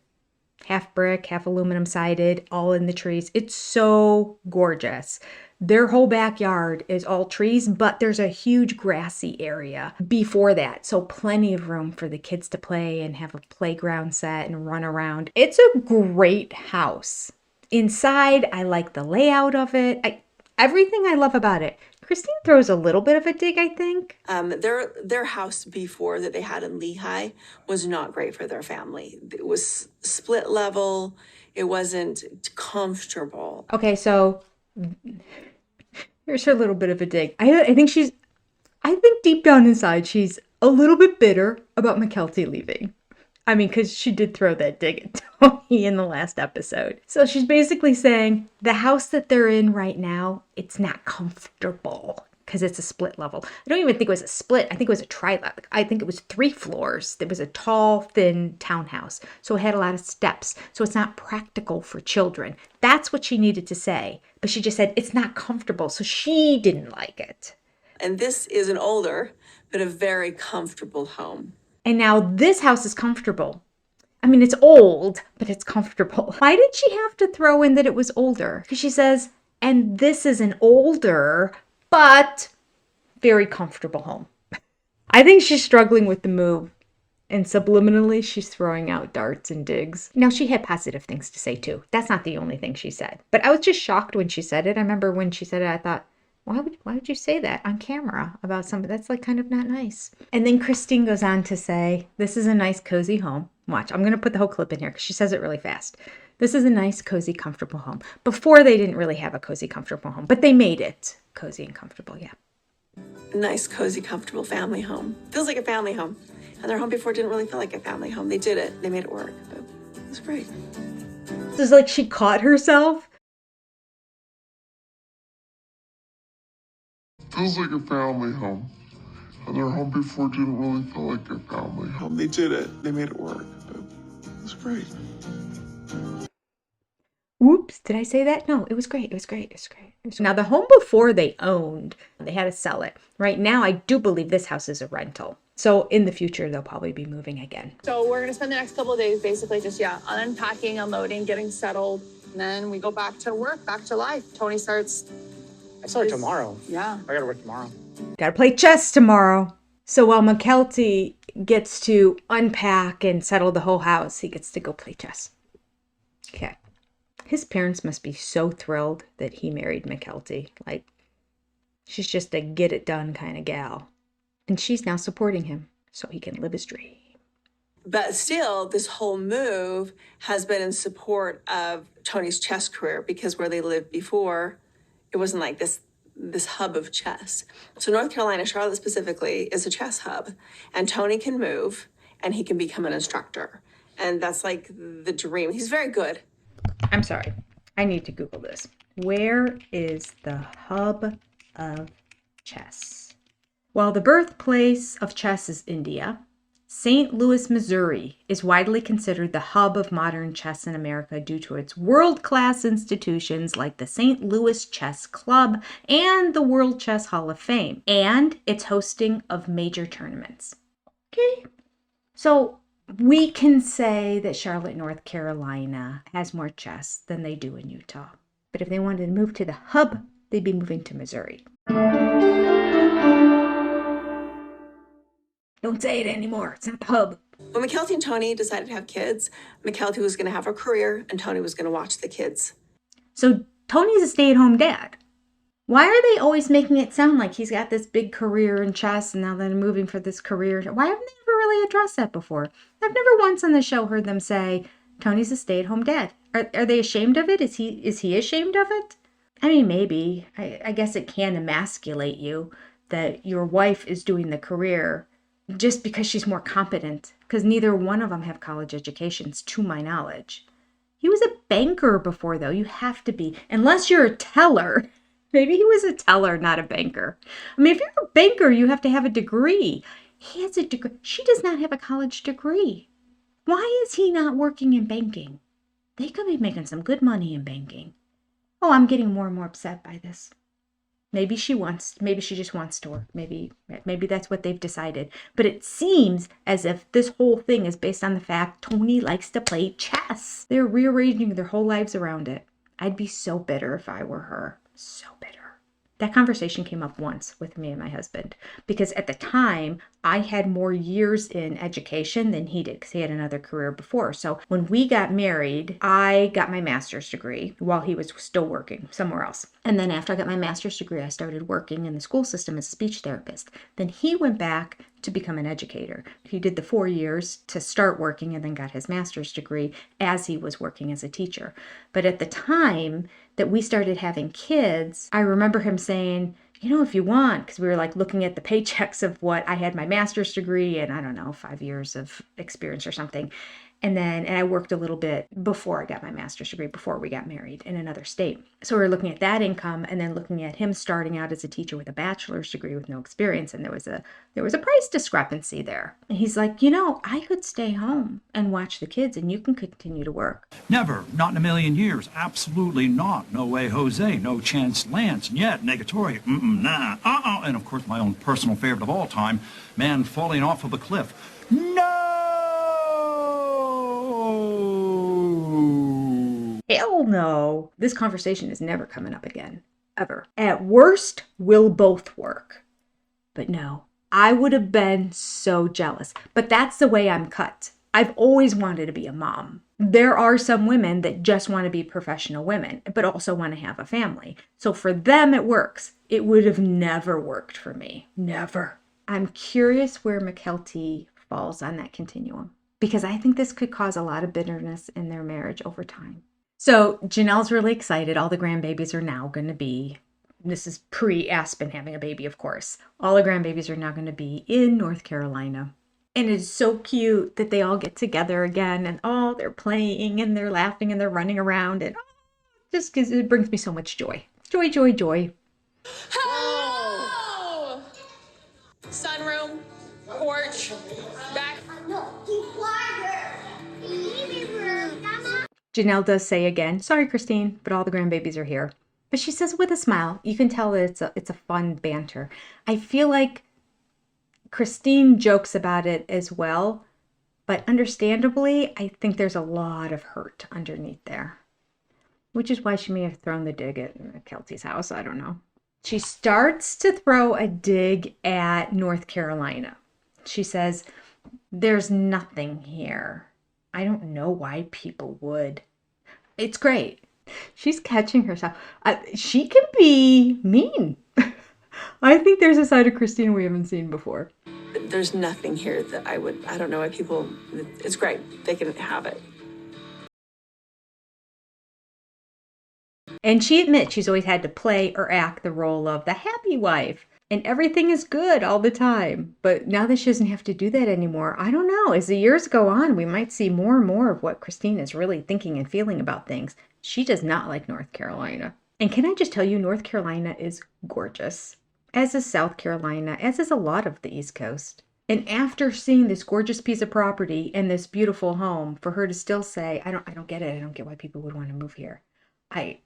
[SPEAKER 1] Half brick, half aluminum sided, all in the trees. It's so gorgeous. Their whole backyard is all trees, but there's a huge grassy area before that. So plenty of room for the kids to play and have a playground set and run around. It's a great house. Inside, I like the layout of it. Everything I love about it. Christine throws a little bit of a dig, I think.
[SPEAKER 3] Their house before that they had in Lehigh was not great for their family. It was split level. It wasn't comfortable.
[SPEAKER 1] Okay, so here's her little bit of a dig. I think deep down inside, she's a little bit bitter about Mykelti leaving. I mean, because she did throw that dig at Tony in the last episode. So she's basically saying the house that they're in right now, it's not comfortable because it's a split level. I don't even think it was a split. I think it was a tri-level. I think it was 3 floors. It was a tall, thin townhouse. So it had a lot of steps. So it's not practical for children. That's what she needed to say. But she just said it's not comfortable. So she didn't like it.
[SPEAKER 3] And this is an older, but a very comfortable home.
[SPEAKER 1] And now this house is comfortable. I mean, it's old, but it's comfortable. Why did she have to throw in that it was older? Because she says, and this is an older, but very comfortable home. I think she's struggling with the move. And subliminally, she's throwing out darts and digs. Now, she had positive things to say, too. That's not the only thing she said. But I was just shocked when she said it. I remember when she said it, I thought, why would you say that on camera about somebody? That's like kind of not nice. And then Christine goes on to say, this is a nice, cozy home. Watch, I'm going to put the whole clip in here because she says it really fast. This is a nice, cozy, comfortable home. Before, they didn't really have a cozy, comfortable home, but they made it cozy and comfortable, yeah.
[SPEAKER 3] Nice, cozy, comfortable family home. Feels like a family home. And their home before didn't really feel like a family home. They did it. They made it work. But it was great.
[SPEAKER 1] It's like she caught herself.
[SPEAKER 13] Feels like a family home. And their home before didn't really feel like a family home. They did it. They made it work. But it was great.
[SPEAKER 1] Whoops, did I say that? No, it was great. It was great. It was great. Now, the home before they owned, they had to sell it. Right now, I do believe this house is a rental. So in the future, they'll probably be moving again.
[SPEAKER 14] So we're going to spend the next couple of days basically just, unpacking, unloading, getting settled. And then we go back to work, back to life. Tony starts.
[SPEAKER 8] I start tomorrow.
[SPEAKER 14] Yeah.
[SPEAKER 8] I gotta work tomorrow.
[SPEAKER 1] Gotta play chess tomorrow. So while Mykelti gets to unpack and settle the whole house, he gets to go play chess. Okay. His parents must be so thrilled that he married Mykelti. Like, she's just a get it done kind of gal. And she's now supporting him so he can live his dream.
[SPEAKER 3] But still, this whole move has been in support of Tony's chess career because where they lived before, it wasn't like this hub of chess. So North Carolina, Charlotte specifically, is a chess hub. And Tony can move and he can become an instructor. And that's like the dream. He's very good.
[SPEAKER 1] I'm sorry. I need to Google this. Where is the hub of chess? While the birthplace of chess is India, St. Louis, Missouri is widely considered the hub of modern chess in America due to its world-class institutions like the St. Louis Chess Club and the World Chess Hall of Fame, and its hosting of major tournaments. Okay. So we can say that Charlotte, North Carolina has more chess than they do in Utah. But if they wanted to move to the hub, they'd be moving to Missouri. Don't say it anymore. It's not the hub.
[SPEAKER 3] When Mykelti and Tony decided to have kids, Mykelti was going to have a career and Tony was going to watch the kids.
[SPEAKER 1] So Tony's a stay-at-home dad. Why are they always making it sound like he's got this big career in chess and now they're moving for this career? Why haven't they ever really addressed that before? I've never once on the show heard them say, Tony's a stay-at-home dad. Are they ashamed of it? Is he ashamed of it? I mean, maybe. I guess it can emasculate you that your wife is doing the career just because she's more competent, because neither one of them have college educations, to my knowledge. He was a banker before, though. You have to be, unless you're a teller. Maybe he was a teller, not a banker. I mean, if you're a banker, you have to have a degree. He has a degree. She does not have a college degree. Why is he not working in banking? They could be making some good money in banking. Oh, I'm getting more and more upset by this. Maybe she just wants to work. Maybe that's what they've decided. But it seems as if this whole thing is based on the fact Tony likes to play chess. They're rearranging their whole lives around it. I'd be so bitter if I were her. So bitter. That conversation came up once with me and my husband because at the time I had more years in education than he did because he had another career before. So when we got married, I got my master's degree while he was still working somewhere else. And then after I got my master's degree, I started working in the school system as a speech therapist. Then he went back to become an educator. He did the 4 years to start working and then got his master's degree as he was working as a teacher. But at the time that we started having kids, I remember him saying, you know, if you want, because we were like looking at the paychecks of what I had my master's degree and I don't know, 5 years of experience or something. And I worked a little bit before I got my master's degree, before we got married in another state. So we were looking at that income and then looking at him starting out as a teacher with a bachelor's degree with no experience. And there was a price discrepancy there. And he's like, I could stay home and watch the kids and you can continue to work.
[SPEAKER 15] Never, not in a million years, absolutely not. No way, Jose, no chance, Lance, and yet, negatory, nah, and of course my own personal favorite of all time, man falling off of a cliff. No!
[SPEAKER 1] Hell no. This conversation is never coming up again. Ever. At worst, we'll both work. But no, I would have been so jealous. But that's the way I'm cut. I've always wanted to be a mom. There are some women that just want to be professional women, but also want to have a family. So for them, it works. It would have never worked for me. Never. I'm curious where Mykelti falls on that continuum, because I think this could cause a lot of bitterness in their marriage over time. So Janelle's really excited. All the grandbabies are now going to be, this is pre-Aspen having a baby, of course. All the grandbabies are now going to be in North Carolina. And it's so cute that they all get together again and they're playing and they're laughing and they're running around and just because it brings me so much joy. Joy, joy, joy.
[SPEAKER 14] Hello! Sunroom, porch, back.
[SPEAKER 1] Janelle does say again, sorry, Christine, but all the grandbabies are here. But she says with a smile. You can tell that it's a fun banter. I feel like Christine jokes about it as well, but understandably, I think there's a lot of hurt underneath there, which is why she may have thrown the dig at Mykelti's house. I don't know. She starts to throw a dig at North Carolina. She says, there's nothing here. I don't know why people would. It's great. She's catching herself. She can be mean. I think there's a side of Christine we haven't seen before.
[SPEAKER 3] There's nothing here that I don't know why people, it's great. They can have it.
[SPEAKER 1] And she admits she's always had to play or act the role of the happy wife. And everything is good all the time. But now that she doesn't have to do that anymore, I don't know. As the years go on, we might see more and more of what Christine is really thinking and feeling about things. She does not like North Carolina. And can I just tell you, North Carolina is gorgeous. As is South Carolina, as is a lot of the East Coast. And after seeing this gorgeous piece of property and this beautiful home, for her to still say, I don't get it. I don't get why people would want to move here. I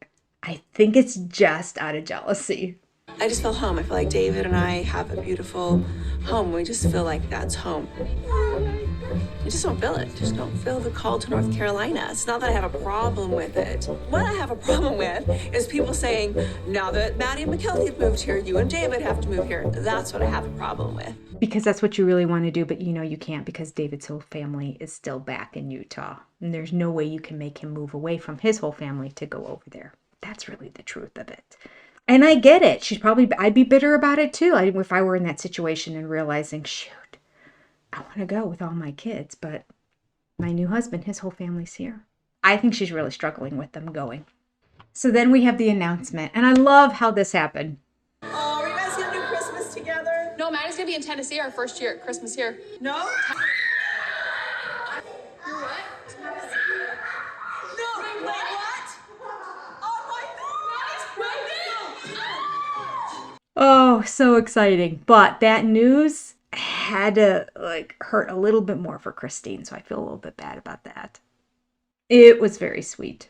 [SPEAKER 1] think it's just out of jealousy.
[SPEAKER 3] I just feel home. I feel like David and I have a beautiful home. We just feel like that's home. I just don't feel it. Just don't feel the call to North Carolina. It's not that I have a problem with it. What I have a problem with is people saying, now that Maddie and Mykelti have moved here, you and David have to move here. That's what I have a problem with.
[SPEAKER 1] Because that's what you really want to do, but you can't because David's whole family is still back in Utah. And there's no way you can make him move away from his whole family to go over there. That's really the truth of it. And I get it. I'd be bitter about it too. If I were in that situation and realizing, shoot, I want to go with all my kids, but my new husband, his whole family's here. I think she's really struggling with them going. So then we have the announcement, and I love how this happened.
[SPEAKER 3] Oh, are you guys gonna do Christmas together?
[SPEAKER 14] No, Maddie's gonna be in Tennessee our first year at Christmas here.
[SPEAKER 3] No?
[SPEAKER 14] No,
[SPEAKER 3] Wait, what?
[SPEAKER 1] Oh, so exciting. But that news had to hurt a little bit more for Christine, so I feel a little bit bad about that. It was very sweet.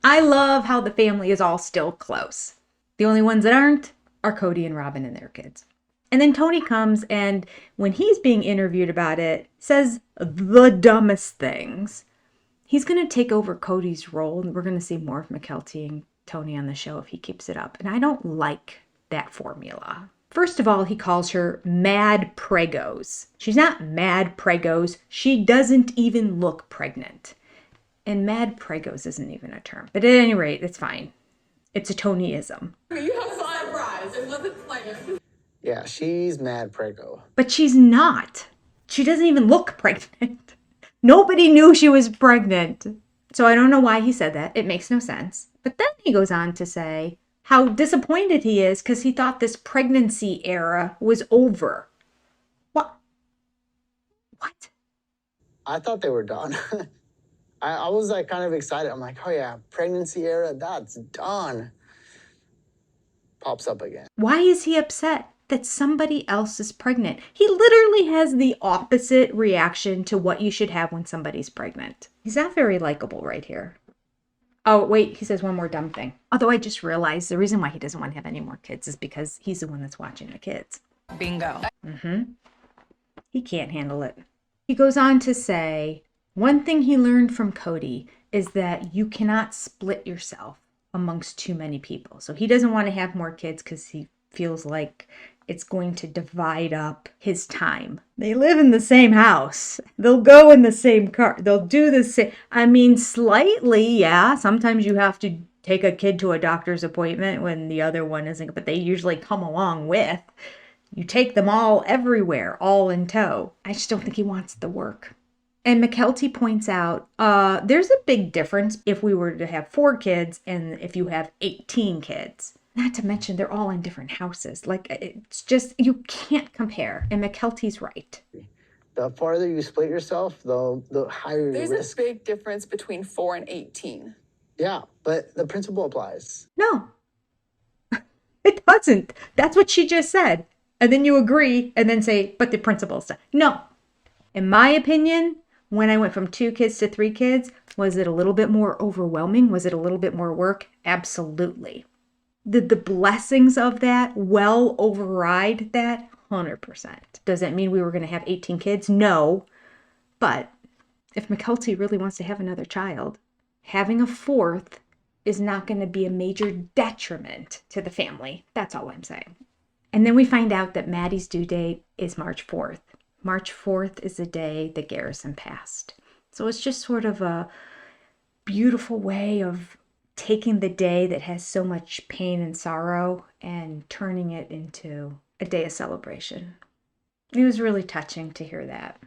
[SPEAKER 1] I love how the family is all still close. The only ones that aren't are Kody and Robyn and their kids. And then Tony comes and when he's being interviewed about it, says the dumbest things. He's going to take over Kody's role, and we're going to see more of Mykelti and Tony on the show if he keeps it up. And I don't like that formula. First of all, he calls her Mad Pregos. She's not Mad Pregos. She doesn't even look pregnant. And Mad Pregos isn't even a term. But at any rate, it's fine. It's a Tonyism.
[SPEAKER 14] You have 5 rides. It wasn't planned.
[SPEAKER 8] Yeah, she's mad prego.
[SPEAKER 1] But she's not. She doesn't even look pregnant. Nobody knew she was pregnant. So I don't know why he said that. It makes no sense. But then he goes on to say how disappointed he is because he thought this pregnancy era was over. What?
[SPEAKER 8] I thought they were done.
[SPEAKER 16] I was like kind of excited. I'm like, oh yeah, pregnancy era, that's done. Pops up again.
[SPEAKER 1] Why is he upset that somebody else is pregnant? He literally has the opposite reaction to what you should have when somebody's pregnant. He's not very likable right here. Oh, wait, he says one more dumb thing. Although I just realized the reason why he doesn't want to have any more kids is because he's the one that's watching the kids.
[SPEAKER 17] Bingo.
[SPEAKER 1] He can't handle it. He goes on to say, one thing he learned from Kody is that you cannot split yourself amongst too many people. So he doesn't want to have more kids because he feels like it's going to divide up his time. They live in the same house. They'll go in the same car. They'll do the same. I mean, slightly, yeah. Sometimes you have to take a kid to a doctor's appointment when the other one isn't, but they usually come along with. You take them all everywhere, all in tow. I just don't think he wants the work. And Mykelti points out, there's a big difference if we were to have 4 kids and if you have 18 kids. Not to mention they're all in different houses. Like, it's just, you can't compare. And Mykelti's right.
[SPEAKER 16] The farther you split yourself, the higher the risk.
[SPEAKER 14] There's a big difference between 4 and 18.
[SPEAKER 16] Yeah, but the principle applies.
[SPEAKER 1] No, it doesn't. That's what she just said. And then you agree and then say, but the principle stuff. No. In my opinion, when I went from 2 kids to 3 kids, was it a little bit more overwhelming? Was it a little bit more work? Absolutely. Did the blessings of that well override that? 100%. Does that mean we were going to have 18 kids? No. But if Mykelti really wants to have another child, having a 4th is not going to be a major detriment to the family. That's all I'm saying. And then we find out that Maddie's due date is March 4th. March 4th is the day that Garrison passed. So it's just sort of a beautiful way of taking the day that has so much pain and sorrow and turning it into a day of celebration. It was really touching to hear that.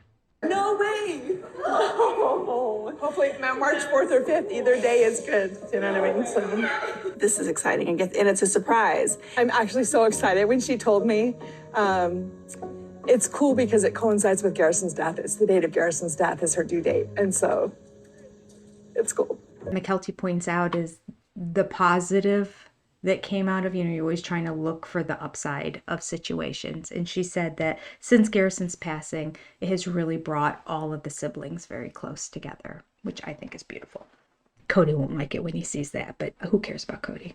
[SPEAKER 14] No way! Oh, hopefully March 4th or 5th, either day is good. You know what I mean? So this is exciting, and it's a surprise. I'm actually so excited when she told me. It's cool because it coincides with Garrison's death. It's the date of Garrison's death is her due date, and so it's cool.
[SPEAKER 1] Mykelti points out is the positive that came out of, you're always trying to look for the upside of situations. And she said that since Garrison's passing, it has really brought all of the siblings very close together, which I think is beautiful. Kody won't like it when he sees that, but who cares about Kody?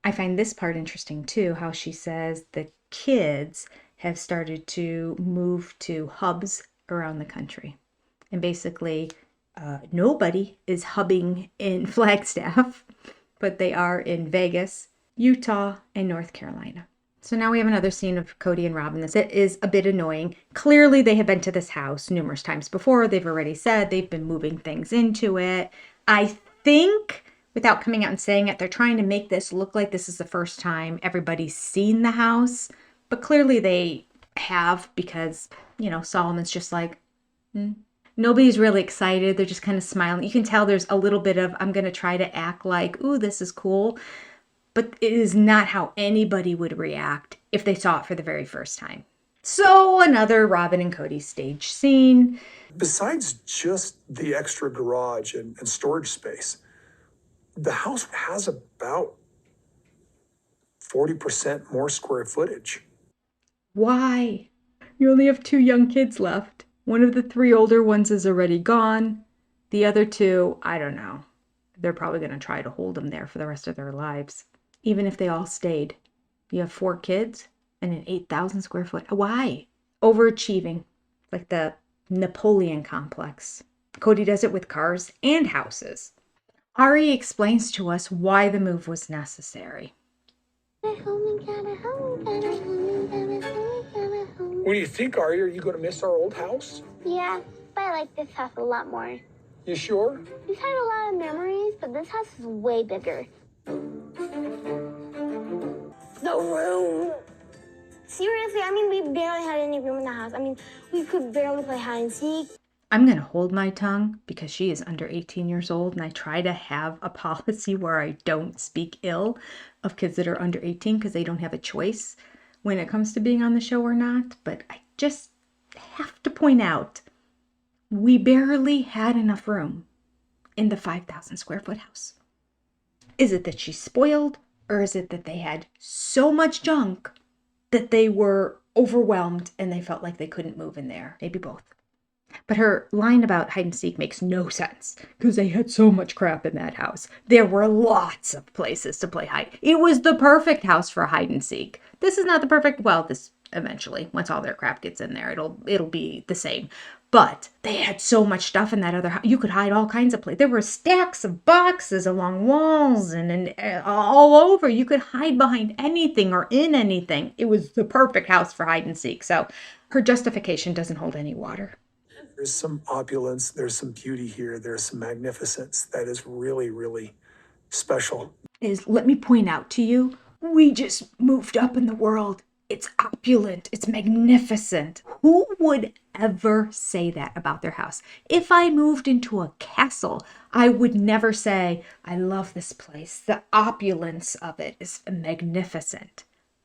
[SPEAKER 1] I find this part interesting too, how she says the kids have started to move to hubs around the country. And basically, nobody is hubbing in Flagstaff, but they are in Vegas, Utah, and North Carolina. So now we have another scene of Kody and Robyn. This is a bit annoying. Clearly, they have been to this house numerous times before. They've already said they've been moving things into it. I think, without coming out and saying it, they're trying to make this look like this is the first time everybody's seen the house. But clearly they have because, Solomon's just like, Nobody's really excited. They're just kind of smiling. You can tell there's a little bit of, I'm going to try to act like, ooh, this is cool. But it is not how anybody would react if they saw it for the very first time. So another Robyn and Kody stage scene.
[SPEAKER 5] Besides just the extra garage and storage space, the house has about 40% more square footage.
[SPEAKER 1] Why? You only have 2 young kids left. One of the 3 older ones is already gone. The other 2, I don't know. They're probably going to try to hold them there for the rest of their lives. Even if they all stayed. You have 4 kids and an 8,000 square foot. Why? Overachieving. Like the Napoleon complex. Kody does it with cars and houses. Ari explains to us why the move was necessary.
[SPEAKER 5] What do you think, Ari? Are you going to miss our old house?
[SPEAKER 18] Yeah, but I like this house a lot more.
[SPEAKER 5] You sure?
[SPEAKER 18] We've had a lot of memories, but this house is way bigger. The room. Seriously, we barely had any room in the house. We could barely play hide and seek.
[SPEAKER 1] I'm going to hold my tongue because she is under 18 years old, and I try to have a policy where I don't speak ill of kids that are under 18 because they don't have a choice when it comes to being on the show or not. But I just have to point out, we barely had enough room. in the 5,000 square foot house? Is it that she's spoiled, or is it that they had so much junk that they were overwhelmed and they felt like they couldn't move in there? Maybe both. But her line about hide and seek makes no sense because they had so much crap in that house. There were lots of places to play hide. It was the perfect house for hide and seek. This is not the perfect, well, this eventually, once all their crap gets in there, it'll be the same. But they had so much stuff in that other house. You could hide all kinds of places. There were stacks of boxes along walls and all over. You could hide behind anything or in anything. It was the perfect house for hide and seek. So her justification doesn't hold any water.
[SPEAKER 5] There's some opulence, there's some beauty here, there's some magnificence that is really, really special.
[SPEAKER 1] Let me point out to you, we just moved up in the world. It's opulent, it's magnificent. Who would ever say that about their house? If I moved into a castle, I would never say, I love this place. The opulence of it is magnificent.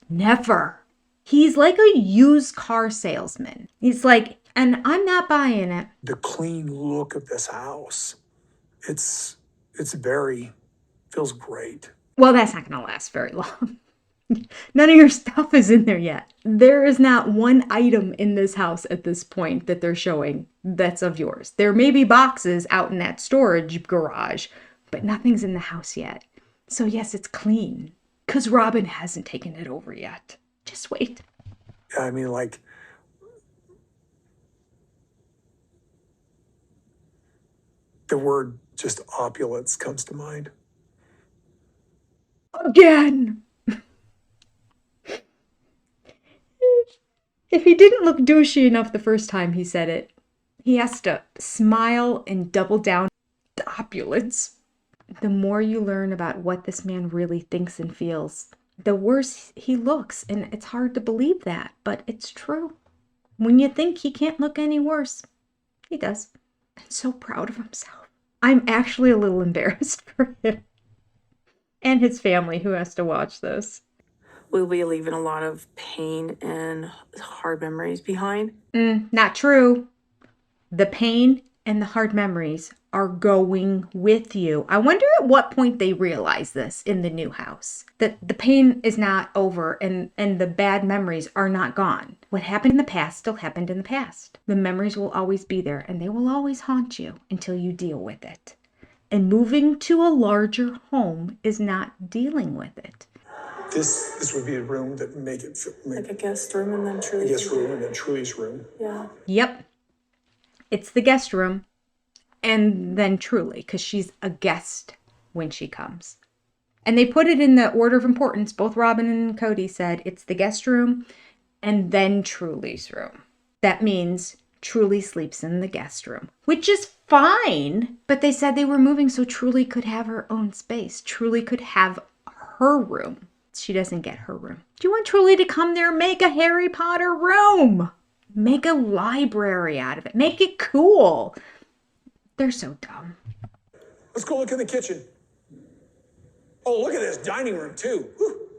[SPEAKER 1] Never. He's like a used car salesman. He's like, and I'm not buying it.
[SPEAKER 5] The clean look of this house, it's feels great.
[SPEAKER 1] Well, that's not going to last very long. None of your stuff is in there yet. There is not one item in this house at this point that they're showing that's of yours. There may be boxes out in that storage garage, but nothing's in the house yet. So yes, it's clean because Robyn hasn't taken it over yet. Just wait.
[SPEAKER 5] I mean, like, the word just opulence comes to mind.
[SPEAKER 1] Again! If he didn't look douchey enough the first time he said it, he has to smile and double down the opulence. The more you learn about what this man really thinks and feels, the worse he looks. And it's hard to believe that, but it's true. When you think he can't look any worse, he does. And so proud of himself. I'm actually a little embarrassed for him and his family who has to watch this.
[SPEAKER 10] Will be leaving a lot of pain and hard memories behind.
[SPEAKER 1] Not true. The pain and the hard memories are going with you. I wonder at what point they realize this in the new house. That the pain is not over and the bad memories are not gone. What happened in the past still happened in the past. The memories will always be there and they will always haunt you until you deal with it. And moving to a larger home is not dealing with it.
[SPEAKER 5] This would be a room that make it
[SPEAKER 10] like a guest room and then Truly's
[SPEAKER 5] guest room and then Truly's room.
[SPEAKER 10] Yeah.
[SPEAKER 1] Yep. It's the guest room and then Truly, because she's a guest when she comes. And they put it in the order of importance. Both Robyn and Kody said it's the guest room and then Truly's room. That means Truly sleeps in the guest room, which is fine. But they said they were moving so Truly could have her own space. Truly could have her room. She doesn't get her room. Do you want Truly to come there? Make a Harry Potter room. Make a library out of it. Make it cool. They're so dumb.
[SPEAKER 5] Let's go look in the kitchen. Oh, look at this dining room too. Whew.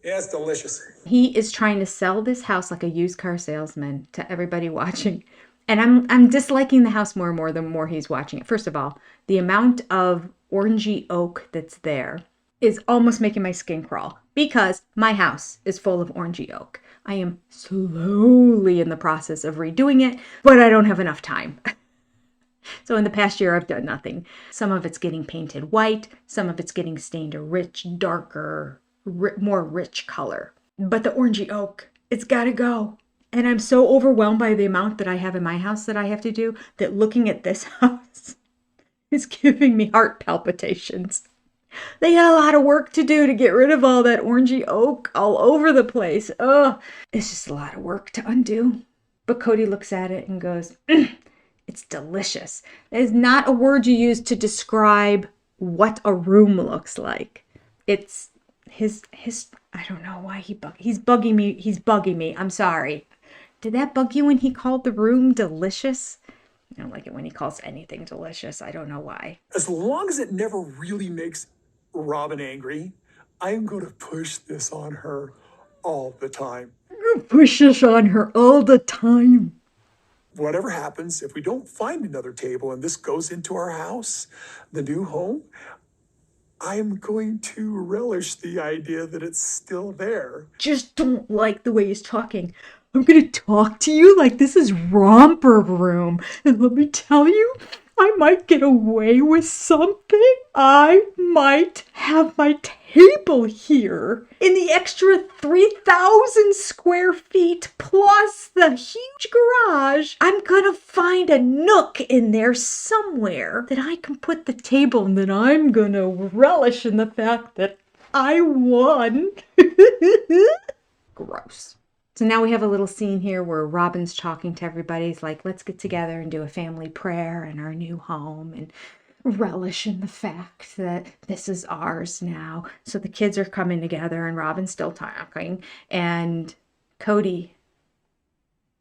[SPEAKER 5] Yeah, it's delicious.
[SPEAKER 1] He is trying to sell this house like a used car salesman to everybody watching. And I'm disliking the house more and more the more he's watching it. First of all, the amount of orangey oak that's there is almost making my skin crawl because my house is full of orangey oak. I am slowly in the process of redoing it, but I don't have enough time. So in the past year, I've done nothing. Some of it's getting painted white. Some of it's getting stained a rich, darker, more rich color. But the orangey oak, it's got to go. And I'm so overwhelmed by the amount that I have in my house that I have to do that looking at this house is giving me heart palpitations. They got a lot of work to do to get rid of all that orangey oak all over the place. Oh, it's just a lot of work to undo. But Kody looks at it and goes, it's delicious. That is not a word you use to describe what a room looks like. It's his I don't know why he's bugging me. He's bugging me. I'm sorry. Did that bug you when he called the room delicious? I don't like it when he calls anything delicious. I don't know why.
[SPEAKER 5] As long as it never really makes Robyn angry, I'm going to push this on her all the time.
[SPEAKER 1] You push this on her all the time.
[SPEAKER 5] whatever happens, if we don't find another table and this goes into our house, the new home, I'm going to relish the idea that it's still there.
[SPEAKER 1] Just don't like the way he's talking. I'm gonna talk to you like this is romper room. And let me tell you, I might get away with something. I might have my table here in the extra 3,000 square feet plus the huge garage. I'm gonna find a nook in there somewhere that I can put the table and then I'm gonna relish in the fact that I won. Gross. So now we have a little scene here where Robyn's talking to everybody. He's like, let's get together and do a family prayer in our new home and relish in the fact that this is ours now. So the kids are coming together and Robyn's still talking. And Kody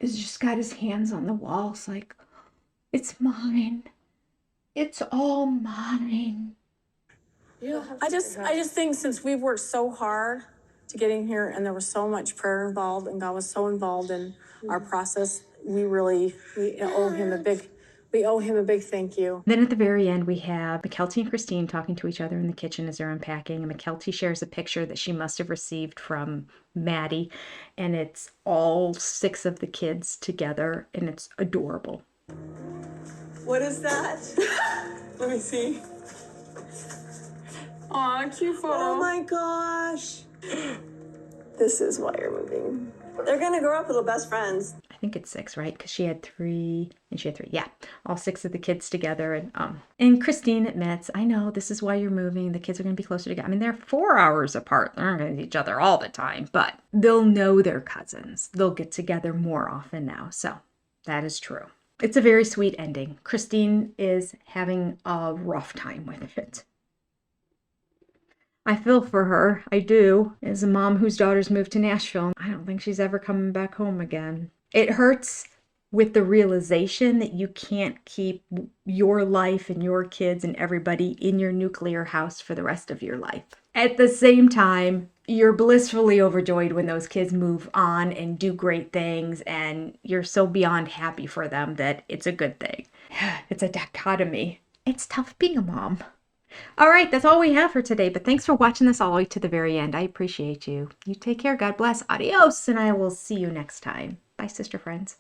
[SPEAKER 1] has just got his hands on the walls like, it's mine. It's all mine.
[SPEAKER 10] I just think since we've worked so hard to getting here and there was so much prayer involved and God was so involved in our process, we owe him a big thank you.
[SPEAKER 1] Then at the very end, we have Mykelti and Christine talking to each other in the kitchen as they're unpacking. And Mykelti shares a picture that she must have received from Maddie. And it's all 6 of the kids together. And it's adorable.
[SPEAKER 3] What is that? Let me see. Aw, cute photo. Oh my gosh. This is why you're moving. They're gonna grow up little best friends.
[SPEAKER 1] I think it's 6, right? Because she had 3 and she had 3. Yeah, all 6 of the kids together. And Christine admits, I know, this is why you're moving. The kids are going to be closer together. I mean, they're 4 hours apart. They're not going to see each other all the time, but they'll know they're cousins. They'll get together more often now. So that is true. It's a very sweet ending. Christine is having a rough time with it. I feel for her. I do. As a mom whose daughters moved to Nashville, I don't think she's ever coming back home again. It hurts with the realization that you can't keep your life and your kids and everybody in your nuclear house for the rest of your life. At the same time, you're blissfully overjoyed when those kids move on and do great things, and you're so beyond happy for them that it's a good thing. It's a dichotomy. It's tough being a mom. All right, that's all we have for today, but thanks for watching this all the way to the very end. I appreciate you. You take care. God bless. Adios, and I will see you next time. Bye, sister friends.